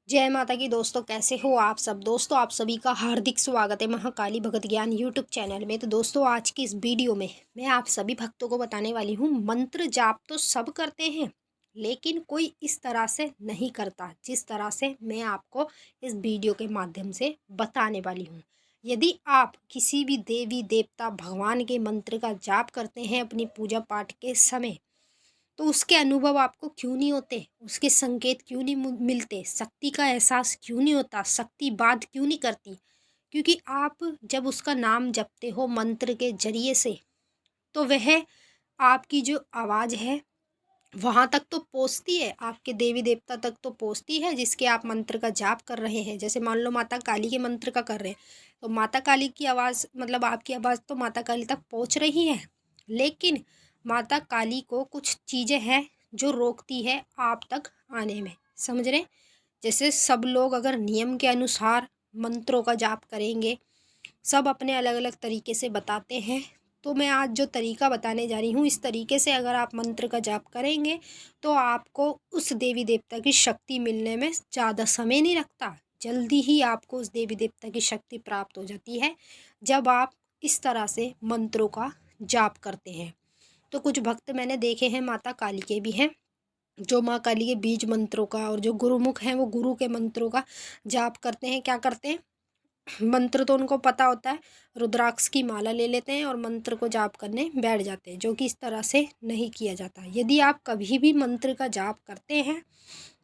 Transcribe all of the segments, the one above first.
जय माता की दोस्तों, कैसे हो आप सब। दोस्तों, आप सभी का हार्दिक स्वागत है महाकाली भगत ज्ञान यूट्यूब चैनल में। तो दोस्तों, आज की इस वीडियो में मैं आप सभी भक्तों को बताने वाली हूँ, मंत्र जाप तो सब करते हैं लेकिन कोई इस तरह से नहीं करता जिस तरह से मैं आपको इस वीडियो के माध्यम से बताने वाली हूँ। यदि आप किसी भी देवी देवता भगवान के मंत्र का जाप करते हैं अपनी पूजा पाठ के समय, तो उसके अनुभव आपको क्यों नहीं होते, उसके संकेत क्यों नहीं मिलते, शक्ति का एहसास क्यों नहीं होता, शक्ति बात क्यों नहीं करती। क्योंकि आप जब उसका नाम जपते हो मंत्र के जरिए से, तो वह आपकी जो आवाज़ है वहाँ तक तो पहुँचती है, आपके देवी देवता तक तो पहुँचती है जिसके आप मंत्र का जाप कर रहे हैं। जैसे मान लो माता काली के मंत्र का कर रहे हैं, तो माता काली की आवाज़ मतलब आपकी आवाज़ तो माता काली तक पहुँच रही है। लेकिन माता काली को कुछ चीज़ें हैं जो रोकती है आप तक आने में, समझ रहे। जैसे सब लोग अगर नियम के अनुसार मंत्रों का जाप करेंगे, सब अपने अलग अलग तरीके से बताते हैं, तो मैं आज जो तरीका बताने जा रही हूँ, इस तरीके से अगर आप मंत्र का जाप करेंगे तो आपको उस देवी देवता की शक्ति मिलने में ज़्यादा समय नहीं लगता। जल्दी ही आपको उस देवी देवता की शक्ति प्राप्त हो जाती है जब आप इस तरह से मंत्रों का जाप करते हैं। तो कुछ भक्त मैंने देखे हैं माता काली के भी हैं, जो माँ काली के बीज मंत्रों का, और जो गुरुमुख हैं वो गुरु के मंत्रों का जाप करते हैं। क्या करते हैं, मंत्र तो उनको पता होता है, रुद्राक्ष की माला ले लेते हैं और मंत्र को जाप करने बैठ जाते हैं, जो कि इस तरह से नहीं किया जाता। यदि आप कभी भी मंत्र का जाप करते हैं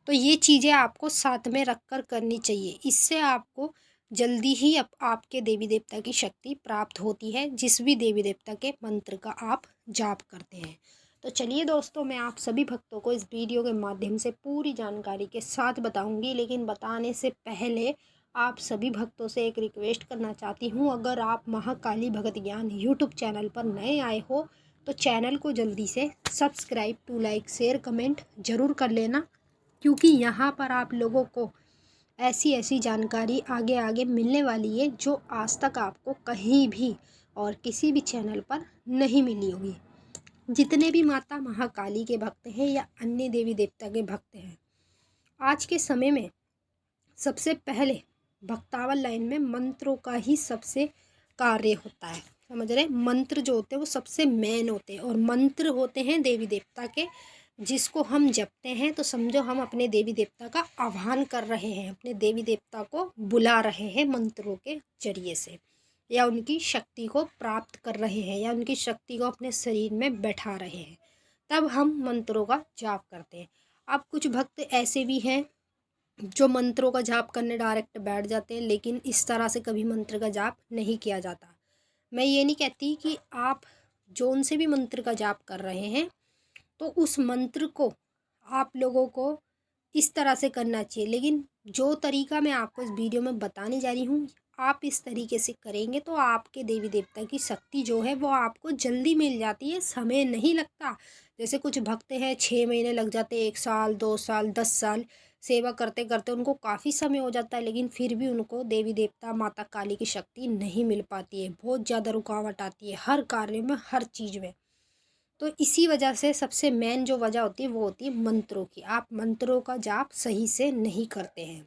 तो ये चीज़ें आपको साथ में रख कर करनी चाहिए। इससे आपको जल्दी ही आपके देवी देवता की शक्ति प्राप्त होती है, जिस भी देवी देवता के मंत्र का आप जाप करते हैं। तो चलिए दोस्तों, मैं आप सभी भक्तों को इस वीडियो के माध्यम से पूरी जानकारी के साथ बताऊंगी, लेकिन बताने से पहले आप सभी भक्तों से एक रिक्वेस्ट करना चाहती हूँ। अगर आप महाकाली भगत ज्ञान यूट्यूब चैनल पर नए आए हो तो चैनल को जल्दी से subscribe to like share comment ज़रूर कर लेना, क्योंकि यहाँ पर आप लोगों को ऐसी ऐसी जानकारी आगे आगे मिलने वाली है जो आज तक आपको कहीं भी और किसी भी चैनल पर नहीं मिली होगी। जितने भी माता महाकाली के भक्त हैं या अन्य देवी देवता के भक्त हैं, आज के समय में सबसे पहले भक्तावल लाइन में मंत्रों का ही सबसे कार्य होता है, समझ रहे। मंत्र जो होते हैं वो सबसे मेन होते हैं, और मंत्र होते हैं देवी देवता के, जिसको हम जपते हैं तो समझो हम अपने देवी देवता का आह्वान कर रहे हैं, अपने देवी देवता को बुला रहे हैं मंत्रों के जरिए से, या उनकी शक्ति को प्राप्त कर रहे हैं, या उनकी शक्ति को अपने शरीर में बैठा रहे हैं, तब हम मंत्रों का जाप करते हैं। अब कुछ भक्त ऐसे भी हैं जो मंत्रों का जाप करने डायरेक्ट बैठ जाते हैं, लेकिन इस तरह से कभी मंत्र का जाप नहीं किया जाता। मैं ये नहीं कहती कि आप जोन से भी मंत्र का जाप कर रहे हैं तो उस मंत्र को आप लोगों को इस तरह से करना चाहिए, लेकिन जो तरीका मैं आपको इस वीडियो में बताने जा रही हूँ, आप इस तरीके से करेंगे तो आपके देवी देवता की शक्ति जो है वो आपको जल्दी मिल जाती है, समय नहीं लगता। जैसे कुछ भक्त हैं 6 महीने लग जाते हैं, 1 साल 2 साल 10 साल सेवा करते करते उनको काफ़ी समय हो जाता है, लेकिन फिर भी उनको देवी देवता माता काली की शक्ति नहीं मिल पाती है, बहुत ज़्यादा रुकावट आती है हर कार्य में, हर चीज़ में। तो इसी वजह से सबसे मेन जो वजह होती है वो होती है मंत्रों की। आप मंत्रों का जाप सही से नहीं करते हैं।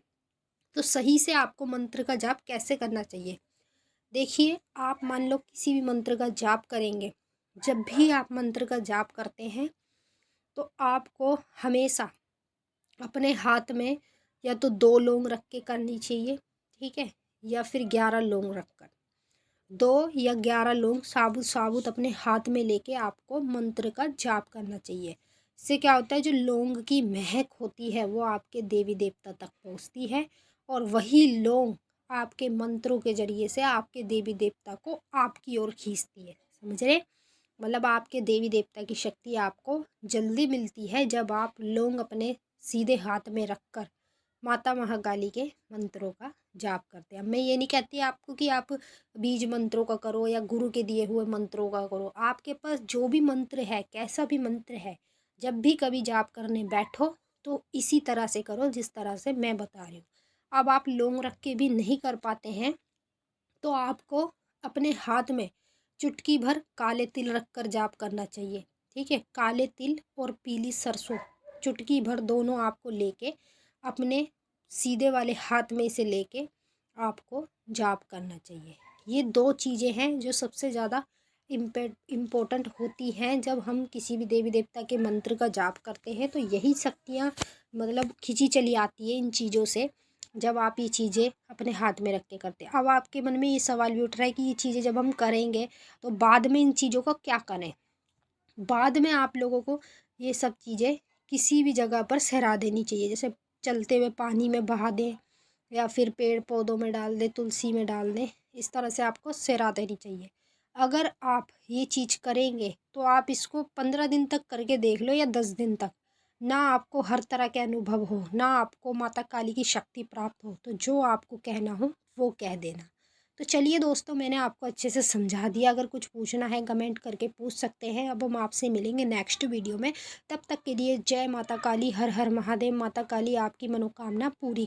तो सही से आपको मंत्र का जाप कैसे करना चाहिए, देखिए। आप मान लो किसी भी मंत्र का जाप करेंगे, जब भी आप मंत्र का जाप करते हैं तो आपको हमेशा अपने हाथ में या तो 2 लौंग रख के करनी चाहिए, ठीक है, या फिर 11 लौंग रख कर, 2 या 11 लौंग साबुत साबुत अपने हाथ में लेके आपको मंत्र का जाप करना चाहिए। इससे क्या होता है, जो लौंग की महक होती है वो आपके देवी देवता तक पहुंचती है, और वही लौंग आपके मंत्रों के जरिए से आपके देवी देवता को आपकी ओर खींचती है, समझ रहे। मतलब आपके देवी देवता की शक्ति आपको जल्दी मिलती है जब आप लौंग अपने सीधे हाथ में रखकर माता महाकाली के मंत्रों का जाप करते हैं। अब मैं ये नहीं कहती आपको कि आप बीज मंत्रों का करो या गुरु के दिए हुए मंत्रों का करो। आपके पास जो भी मंत्र है, कैसा भी मंत्र है, जब भी कभी जाप करने बैठो तो इसी तरह से करो जिस तरह से मैं बता रही हूँ। अब आप लौंग रख के भी नहीं कर पाते हैं तो आपको अपने हाथ में चुटकी भर काले तिल रख कर जाप करना चाहिए, ठीक है। काले तिल और पीली सरसों चुटकी भर दोनों आपको लेके अपने सीधे वाले हाथ में इसे लेके आपको जाप करना चाहिए। ये 2 चीज़ें हैं जो सबसे ज़्यादा इम्पोर्टेंट होती हैं जब हम किसी भी देवी देवता के मंत्र का जाप करते हैं। तो यही शक्तियाँ मतलब खिंची चली आती है इन चीज़ों से, जब आप ये चीज़ें अपने हाथ में रख के करते हैं। अब आपके मन में ये सवाल भी उठ रहा है कि ये चीज़ें जब हम करेंगे तो बाद में इन चीज़ों का क्या करें? बाद में आप लोगों को ये सब चीज़ें किसी भी जगह पर सहरा देनी चाहिए, जैसे चलते हुए पानी में बहा दें या फिर पेड़ पौधों में डाल दें, तुलसी में डाल दें। इस तरह से आपको सहरा देनी चाहिए। अगर आप ये चीज़ करेंगे तो आप इसको 15 दिन तक करके देख लो या 10 दिन तक, ना आपको हर तरह के अनुभव हो, ना आपको माता काली की शक्ति प्राप्त हो, तो जो आपको कहना हो वो कह देना। तो चलिए दोस्तों, मैंने आपको अच्छे से समझा दिया। अगर कुछ पूछना है कमेंट करके पूछ सकते हैं। अब हम आपसे मिलेंगे नेक्स्ट वीडियो में। तब तक के लिए जय माता काली, हर हर महादेव। माता काली आपकी मनोकामना पूरी कर